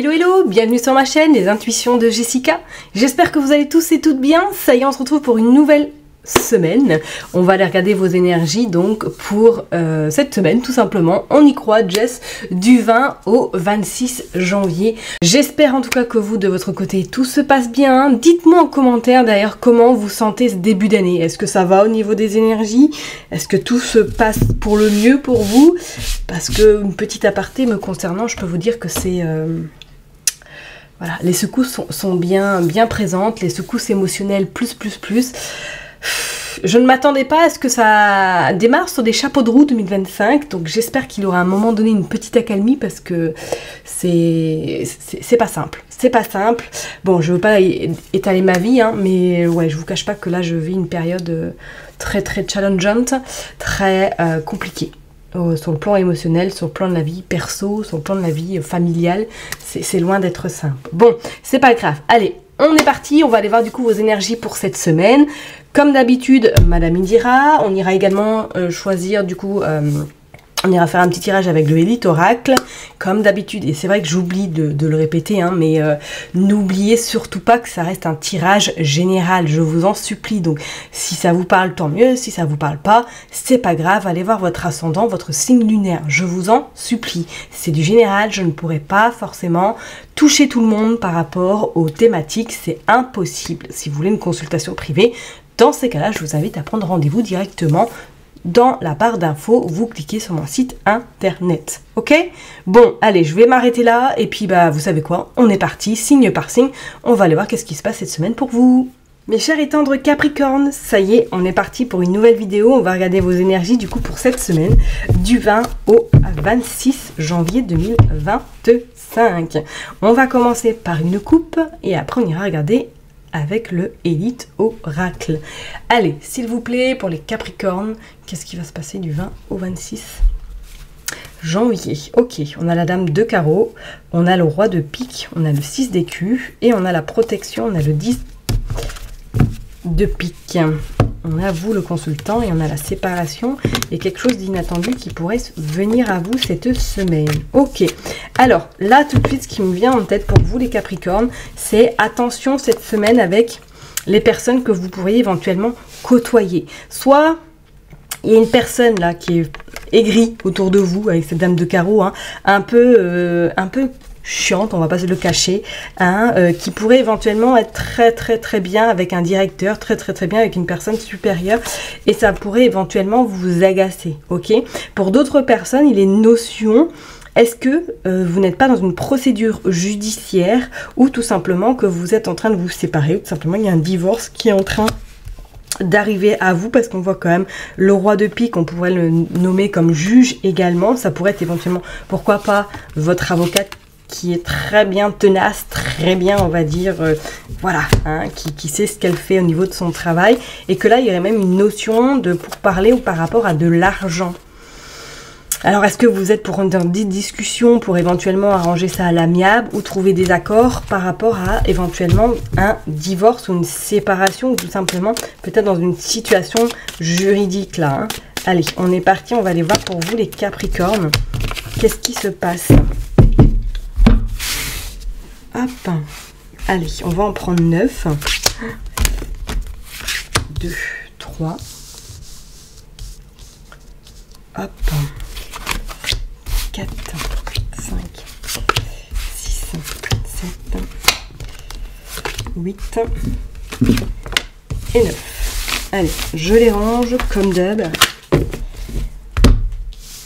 Hello hello, bienvenue sur ma chaîne, les intuitions de Jessica. J'espère que vous allez tous et toutes bien. Ça y est, on se retrouve pour une nouvelle semaine. On va aller regarder vos énergies donc pour cette semaine tout simplement. On y croit, Jess, du 20 au 26 janvier. J'espère en tout cas que vous de votre côté tout se passe bien. Dites-moi en commentaire d'ailleurs comment vous sentez ce début d'année. Est-ce que ça va au niveau des énergies? Est-ce que tout se passe pour le mieux pour vous? Parce que une petite aparté me concernant, je peux vous dire que c'est voilà, les secousses sont bien présentes, les secousses émotionnelles plus. Je ne m'attendais pas à ce que ça démarre sur des chapeaux de roue 2025, donc j'espère qu'il aura à un moment donné une petite accalmie parce que c'est pas simple. C'est pas simple. Bon, je veux pas étaler ma vie, hein, mais ouais, je vous cache pas que là je vis une période très challengeante, très compliquée. Sur le plan émotionnel, sur le plan de la vie perso, sur le plan de la vie familiale, c'est loin d'être simple. Bon, c'est pas grave. Allez, on est parti, on va aller voir du coup vos énergies pour cette semaine. Comme d'habitude, Madame Indira, on ira également choisir du coup... on ira faire un petit tirage avec le Elite Oracle, comme d'habitude. Et c'est vrai que j'oublie de le répéter, hein, mais n'oubliez surtout pas que ça reste un tirage général. Je vous en supplie. Donc, si ça vous parle, tant mieux. Si ça vous parle pas, c'est pas grave. Allez voir votre ascendant, votre signe lunaire. Je vous en supplie. C'est du général. Je ne pourrais pas forcément toucher tout le monde par rapport aux thématiques. C'est impossible. Si vous voulez une consultation privée, dans ces cas-là, je vous invite à prendre rendez-vous directement dans la barre d'infos, vous cliquez sur mon site internet. Ok? Bon, allez, je vais m'arrêter là. Et puis, bah, vous savez quoi? On est parti, signe par signe. On va aller voir qu'est-ce qui se passe cette semaine pour vous. Mes chers et tendres Capricornes, ça y est, on est parti pour une nouvelle vidéo. On va regarder vos énergies, du coup, pour cette semaine, du 20 au 26 janvier 2025. On va commencer par une coupe et après, on ira regarder avec le Elite Oracle. Allez, s'il vous plaît, pour les Capricornes, qu'est-ce qui va se passer du 20 au 26 janvier? Ok, on a la Dame de Carreau, on a le Roi de Pique, on a le 6 d'écus, et on a la protection, on a le 10 de pique. On a vous le consultant et on a la séparation et quelque chose d'inattendu qui pourrait venir à vous cette semaine. Ok, alors là tout de suite ce qui me vient en tête pour vous les Capricornes, c'est attention cette semaine avec les personnes que vous pourriez éventuellement côtoyer. Soit il y a une personne là qui est aigrie autour de vous avec cette Dame de Carreau, hein, un peu chiante, on va pas se le cacher, hein, qui pourrait éventuellement être très bien avec un directeur, très bien avec une personne supérieure, et ça pourrait éventuellement vous agacer, ok? Pour d'autres personnes, il est notion, est-ce que vous n'êtes pas dans une procédure judiciaire, ou tout simplement que vous êtes en train de vous séparer, ou tout simplement il y a un divorce qui est en train d'arriver à vous, parce qu'on voit quand même le Roi de Pique, on pourrait le nommer comme juge également, ça pourrait être éventuellement, pourquoi pas, votre avocate qui est très bien tenace, très bien, on va dire, voilà, hein, qui sait ce qu'elle fait au niveau de son travail, et que là, il y aurait même une notion de pourparler ou par rapport à de l'argent. Alors, est-ce que vous êtes pour une discussion pour éventuellement arranger ça à l'amiable ou trouver des accords par rapport à éventuellement un divorce ou une séparation ou tout simplement peut-être dans une situation juridique là, hein. Allez, on est parti, on va aller voir pour vous les Capricornes. Qu'est-ce qui se passe? Hop, allez, on va en prendre 9. 2, 3. Hop. 4, 5, 6, 7, 8 et 9. Allez, je les range comme d'hab.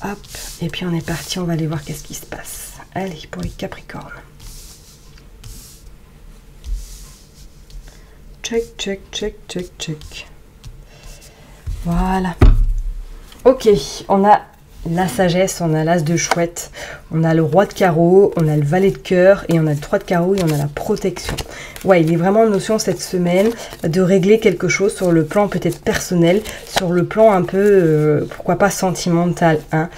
Hop, et puis on est parti, on va aller voir qu'est-ce qui se passe. Allez, pour les Capricornes. Check. Voilà. Ok, on a la sagesse, on a l'as de chouette, on a le roi de carreau, on a le valet de cœur et on a le 3 de carreau et on a la protection. Ouais, il est vraiment en notion cette semaine de régler quelque chose sur le plan peut-être personnel, sur le plan un peu, pourquoi pas sentimental, hein.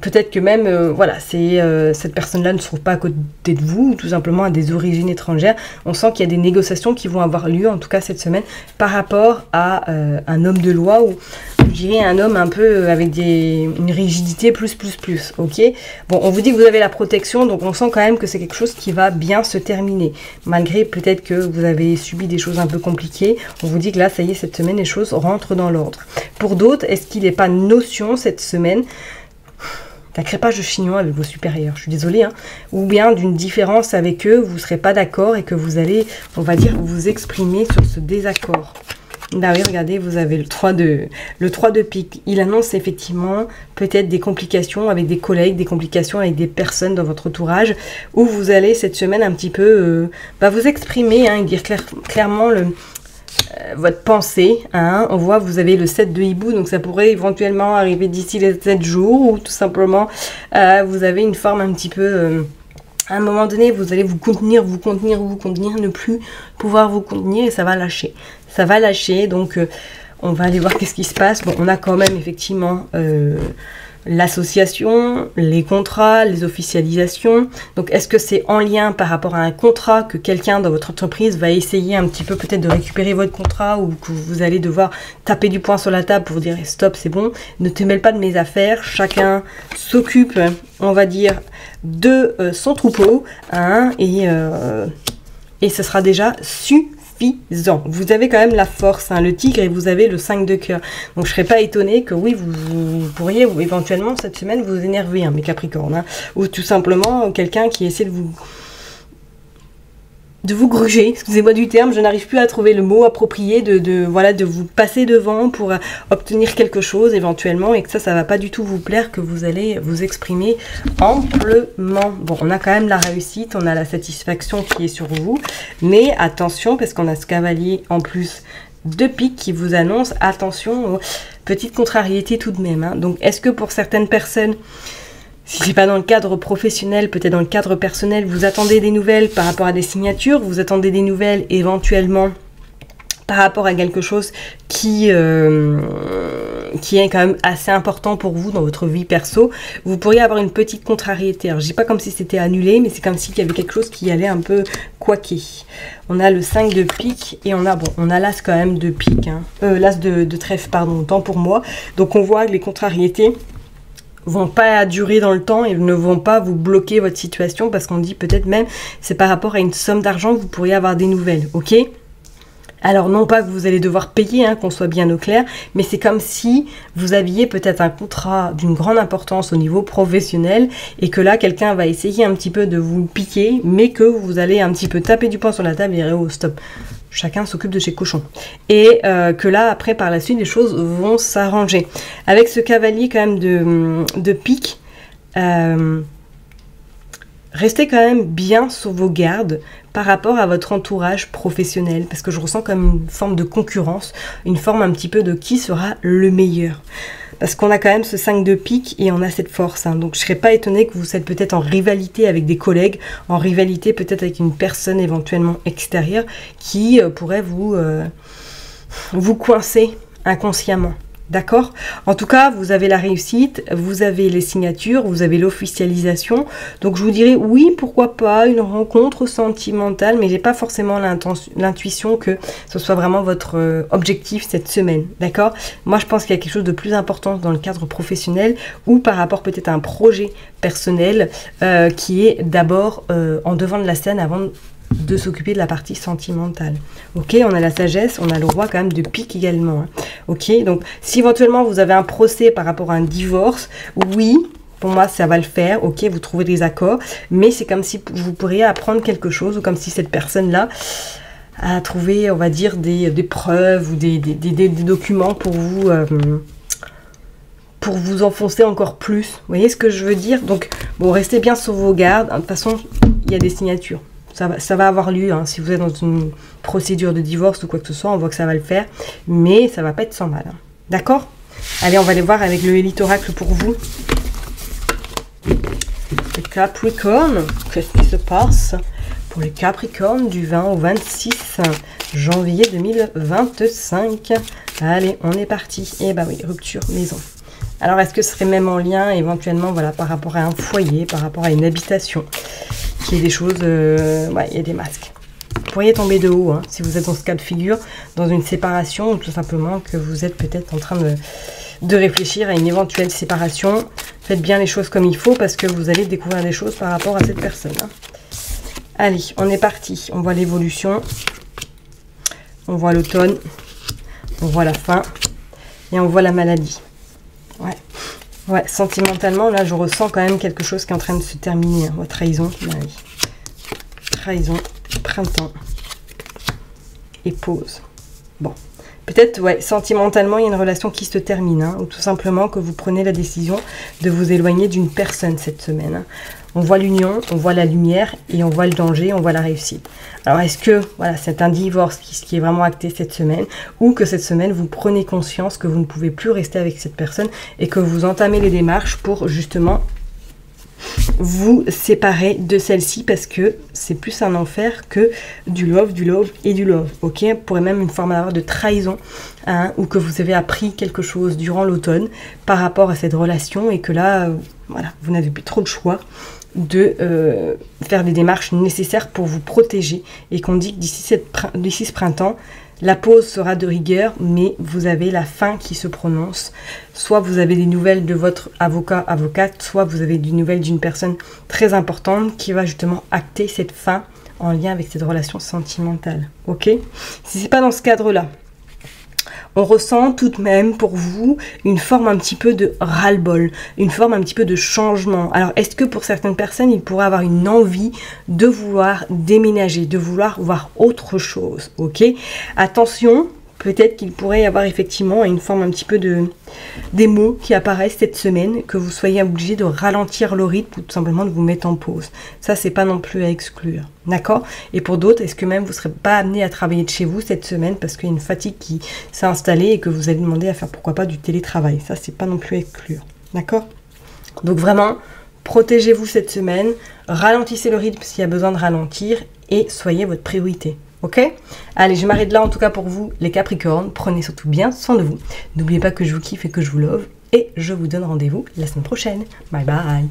Peut-être que même, voilà, cette personne-là ne se trouve pas à côté de vous, ou tout simplement à des origines étrangères. On sent qu'il y a des négociations qui vont avoir lieu, en tout cas cette semaine, par rapport à un homme de loi ou je dirais un homme un peu avec une rigidité plus, ok? Bon, on vous dit que vous avez la protection, donc on sent quand même que c'est quelque chose qui va bien se terminer. Malgré peut-être que vous avez subi des choses un peu compliquées, on vous dit que là, ça y est, cette semaine, les choses rentrent dans l'ordre. Pour d'autres, est-ce qu'il n'est pas notion cette semaine d'un crépage de chignon avec vos supérieurs, je suis désolée, hein, ou bien d'une différence avec eux, vous ne serez pas d'accord et que vous allez, on va dire, vous exprimer sur ce désaccord. Là oui, regardez, vous avez le 3 de pique. Il annonce effectivement peut-être des complications avec des collègues, des complications avec des personnes dans votre entourage, où vous allez cette semaine un petit peu vous exprimer, hein, et dire clairement votre pensée, hein. On voit, vous avez le 7 de hibou, donc ça pourrait éventuellement arriver d'ici les 7 jours, ou tout simplement, vous avez une forme un petit peu... à un moment donné, vous allez vous contenir, ne plus pouvoir vous contenir et ça va lâcher. Ça va lâcher, donc on va aller voir qu'est-ce qui se passe. Bon, on a quand même effectivement l'association, les contrats, les officialisations. Donc, est-ce que c'est en lien par rapport à un contrat que quelqu'un dans votre entreprise va essayer un petit peu peut-être de récupérer votre contrat ou que vous allez devoir taper du poing sur la table pour dire stop, c'est bon, ne te mêle pas de mes affaires. Chacun s'occupe, on va dire, de son troupeau, hein, et ce sera déjà suffisant. Vous avez quand même la force, hein, le tigre, et vous avez le 5 de cœur. Donc je ne serais pas étonnée que oui, vous pourriez éventuellement cette semaine vous énerver, hein, mes Capricornes, hein, ou tout simplement quelqu'un qui essaie de vous gruger, excusez-moi du terme, je n'arrive plus à trouver le mot approprié, de vous passer devant pour obtenir quelque chose éventuellement, et que ça va pas du tout vous plaire, que vous allez vous exprimer amplement. Bon, on a quand même la réussite, on a la satisfaction qui est sur vous, mais attention, parce qu'on a ce cavalier en plus de pique qui vous annonce, attention aux petites contrariétés tout de même, hein. Donc, est-ce que pour certaines personnes, si c'est pas dans le cadre professionnel, peut-être dans le cadre personnel, vous attendez des nouvelles par rapport à des signatures, vous attendez des nouvelles éventuellement par rapport à quelque chose qui est quand même assez important pour vous dans votre vie perso, vous pourriez avoir une petite contrariété. Alors je dis pas comme si c'était annulé, mais c'est comme s'il y avait quelque chose qui allait un peu couaquer. On a le 5 de pique et on a l'as quand même de pique, hein. L'as de trèfle, pardon, tant pour moi. Donc on voit que les contrariétés vont pas durer dans le temps et ne vont pas vous bloquer votre situation, parce qu'on dit peut-être même c'est par rapport à une somme d'argent que vous pourriez avoir des nouvelles, ok? Alors non pas que vous allez devoir payer, hein, qu'on soit bien au clair, mais c'est comme si vous aviez peut-être un contrat d'une grande importance au niveau professionnel et que là quelqu'un va essayer un petit peu de vous piquer, mais que vous allez un petit peu taper du poing sur la table et dire oh stop, chacun s'occupe de chez cochon. Et que là, après, par la suite, les choses vont s'arranger. Avec ce cavalier quand même de pique, restez quand même bien sur vos gardes par rapport à votre entourage professionnel, parce que je ressens comme une forme de concurrence, une forme un petit peu de qui sera le meilleur. Parce qu'on a quand même ce 5 de pique et on a cette force, hein. Donc je ne serais pas étonnée que vous êtes peut-être en rivalité avec des collègues, en rivalité peut-être avec une personne éventuellement extérieure qui pourrait vous coincer inconsciemment. D'accord? En tout cas, vous avez la réussite, vous avez les signatures, vous avez l'officialisation. Donc je vous dirais oui, pourquoi pas, une rencontre sentimentale, mais j'ai pas forcément l'intuition que ce soit vraiment votre objectif cette semaine. D'accord? Moi, je pense qu'il y a quelque chose de plus important dans le cadre professionnel ou par rapport peut-être à un projet personnel qui est d'abord en devant de la scène avant de s'occuper de la partie sentimentale. Ok, on a la sagesse, on a le roi quand même de pique également, hein. Ok, donc si éventuellement vous avez un procès par rapport à un divorce, oui, pour moi ça va le faire, ok, vous trouvez des accords, mais c'est comme si vous pourriez apprendre quelque chose, ou comme si cette personne-là a trouvé, on va dire, des preuves ou des documents pour vous enfoncer encore plus. Vous voyez ce que je veux dire? Donc, bon, restez bien sur vos gardes. De toute façon, il y a des signatures. Ça va avoir lieu, hein. Si vous êtes dans une procédure de divorce ou quoi que ce soit, on voit que ça va le faire. Mais ça va pas être sans mal, hein. D'accord? Allez, on va aller voir avec le Élite Oracle pour vous. Les Capricornes, qu'est-ce qui se passe pour les Capricornes du 20 au 26 janvier 2025? Allez, on est parti. Et bah oui, rupture maison. Alors, est-ce que ce serait même en lien éventuellement, voilà, par rapport à un foyer, par rapport à une habitation, qu'il y ait des choses, ouais, il y a des masques. pourriez tomber de haut, hein, si vous êtes dans ce cas de figure, dans une séparation, ou tout simplement que vous êtes peut-être en train de réfléchir à une éventuelle séparation. Faites bien les choses comme il faut, parce que vous allez découvrir des choses par rapport à cette personne. Hein. Allez, on est parti. On voit l'évolution. On voit l'automne. On voit la fin. Et on voit la maladie. Ouais. Ouais, sentimentalement, là, je ressens quand même quelque chose qui est en train de se terminer. Hein. Trahison. Oui. Trahison. Printemps. Et pause. Bon. Peut-être, ouais, sentimentalement, il y a une relation qui se termine. Hein, ou tout simplement que vous prenez la décision de vous éloigner d'une personne cette semaine. Hein. On voit l'union, on voit la lumière et on voit le danger, on voit la réussite. Alors, est-ce que voilà, c'est un divorce qui est vraiment acté cette semaine, ou que cette semaine, vous prenez conscience que vous ne pouvez plus rester avec cette personne et que vous entamez les démarches pour justement vous séparer de celle-ci, parce que c'est plus un enfer que du love et du love, ok? Pourrait même une forme de trahison, hein, ou que vous avez appris quelque chose durant l'automne par rapport à cette relation et que là, voilà, vous n'avez plus trop de choix de faire des démarches nécessaires pour vous protéger, et qu'on dit que d'ici ce printemps, la pause sera de rigueur, mais vous avez la fin qui se prononce. Soit vous avez des nouvelles de votre avocat, avocate, soit vous avez des nouvelles d'une personne très importante qui va justement acter cette fin en lien avec cette relation sentimentale. Ok? Si c'est pas dans ce cadre-là, on ressent tout de même pour vous une forme un petit peu de ras-le-bol, une forme un petit peu de changement. Alors, est-ce que pour certaines personnes, il pourrait avoir une envie de vouloir déménager, de vouloir voir autre chose, ok? Attention, peut-être qu'il pourrait y avoir effectivement une forme un petit peu des mots qui apparaissent cette semaine, que vous soyez obligé de ralentir le rythme ou tout simplement de vous mettre en pause. Ça, c'est pas non plus à exclure. D'accord? Et pour d'autres, est-ce que même vous ne serez pas amené à travailler de chez vous cette semaine parce qu'il y a une fatigue qui s'est installée et que vous allez demander à faire pourquoi pas du télétravail? Ça, c'est pas non plus à exclure. D'accord? Donc vraiment, protégez-vous cette semaine, ralentissez le rythme s'il y a besoin de ralentir et soyez votre priorité. Ok? Allez, je m'arrête là en tout cas pour vous, les Capricornes. Prenez surtout bien soin de vous. N'oubliez pas que je vous kiffe et que je vous love. Et je vous donne rendez-vous la semaine prochaine. Bye bye!